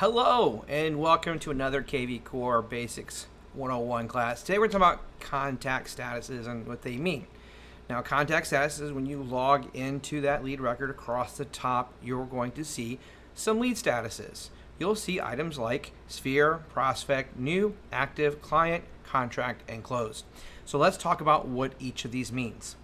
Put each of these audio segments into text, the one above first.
Hello and welcome to another kvCORE Basics 101 class. Today we're talking about contact statuses and what they mean. Now, contact status is when you log into that lead record. Across the top, you're going to see some lead statuses. You'll see items like sphere, prospect, new, active, client, contract, and closed. So let's talk about what each of these means.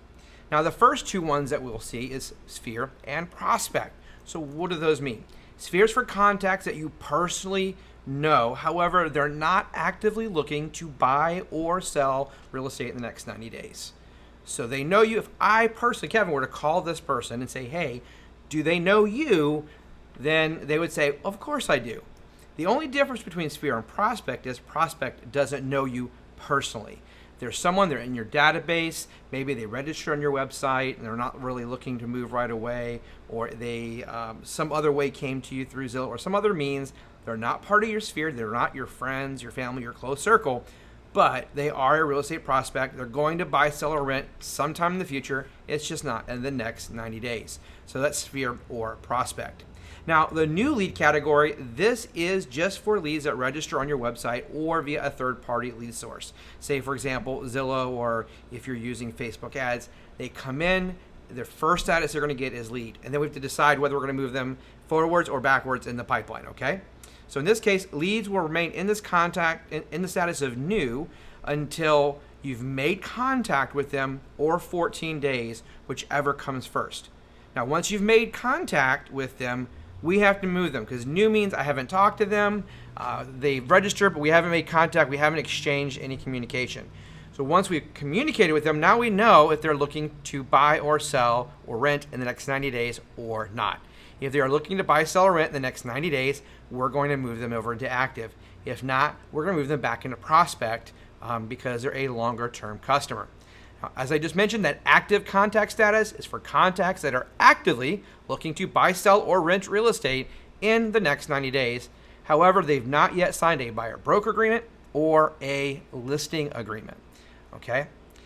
Now, the first two ones that we'll see is sphere and prospect. So what do those mean? Spheres for contacts that you personally know, however, they're not actively looking to buy or sell real estate in the next 90 days. So they know you. If I personally, Kevin, were to call this person and say, hey, do they know you? Then they would say, of course I do. The only difference between sphere and prospect is prospect doesn't know you personally. There's someone, they're in your database, maybe they register on your website and they're not really looking to move right away, or they some other way came to you through Zillow or some other means. They're not part of your sphere, they're not your friends, your family, your close circle, but they are a real estate prospect. They're going to buy, sell, or rent sometime in the future. It's just not in the next 90 days. So that's sphere or prospect. Now, the new lead category, this is just for leads that register on your website or via a third-party lead source. Say, for example, Zillow, or if you're using Facebook ads, they come in, their first status they're going to get is lead. And then we have to decide whether we're going to move them forwards or backwards in the pipeline, okay? So in this case, leads will remain in this contact, in the status of new until you've made contact with them or 14 days, whichever comes first. Now, once you've made contact with them, we have to move them, because new means I haven't talked to them, they've registered, but we haven't made contact, we haven't exchanged any communication. So once we've communicated with them, now we know if they're looking to buy or sell or rent in the next 90 days or not. If they are looking to buy, sell, or rent in the next 90 days, we're going to move them over into active. If not, we're going to move them back into prospect because they're a longer term customer. Now, as I just mentioned, that active contact status is for contacts that are actively looking to buy, sell, or rent real estate in the next 90 days. However, they've not yet signed a buyer broker agreement or a listing agreement. Okay?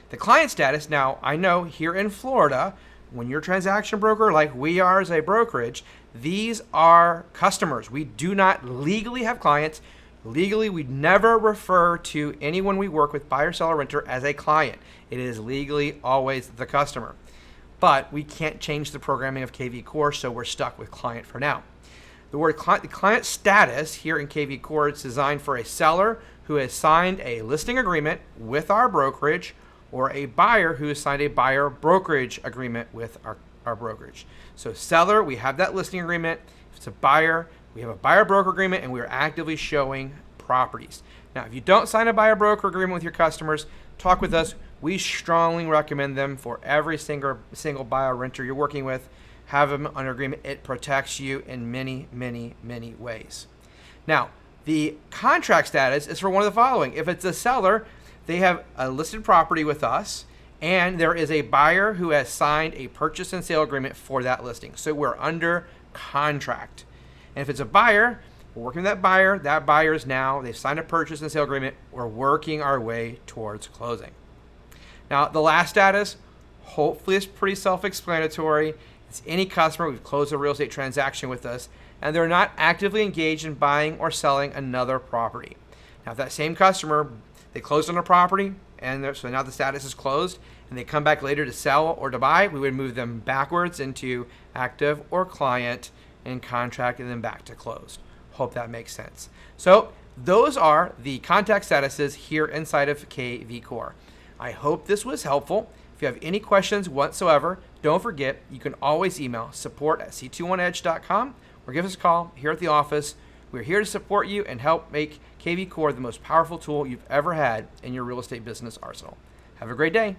The client status, now I know here in Florida, when you're a transaction broker like we are as a brokerage, these are customers. We do not legally have clients. Legally, we never refer to anyone we work with, buyer, seller, renter, as a client. It is legally always the customer. But we can't change the programming of kvCORE, so we're stuck with client for now. The word client, the client status here in kvCORE is designed for a seller who has signed a listing agreement with our brokerage, or a buyer who has signed a buyer brokerage agreement with our brokerage. So seller, we have that listing agreement. If it's a buyer, we have a buyer broker agreement, and we are actively showing properties. Now, if you don't sign a buyer broker agreement with your customers, talk with us. We strongly recommend them for every single buyer renter you're working with. Have them under agreement. It protects you in many, many, many ways. Now, the contract status is for one of the following. If it's a seller, they have a listed property with us, and there is a buyer who has signed a purchase and sale agreement for that listing. So we're under contract. And if it's a buyer, we're working with that buyer. That buyer is now, they've signed a purchase and sale agreement. We're working our way towards closing. Now, the last status, hopefully it's pretty self-explanatory. It's any customer who's closed a real estate transaction with us, and they're not actively engaged in buying or selling another property. Now, if that same customer, they closed on a property, and so now the status is closed, and they come back later to sell or to buy, we would move them backwards into active or client and contract, and then back to closed. Hope that makes sense. So those are the contact statuses here inside of kvCORE. I hope this was helpful. If you have any questions whatsoever, don't forget, you can always email support@c21edge.com or give us a call here at the office. We're here to support you and help make kvCORE the most powerful tool you've ever had in your real estate business arsenal. Have a great day.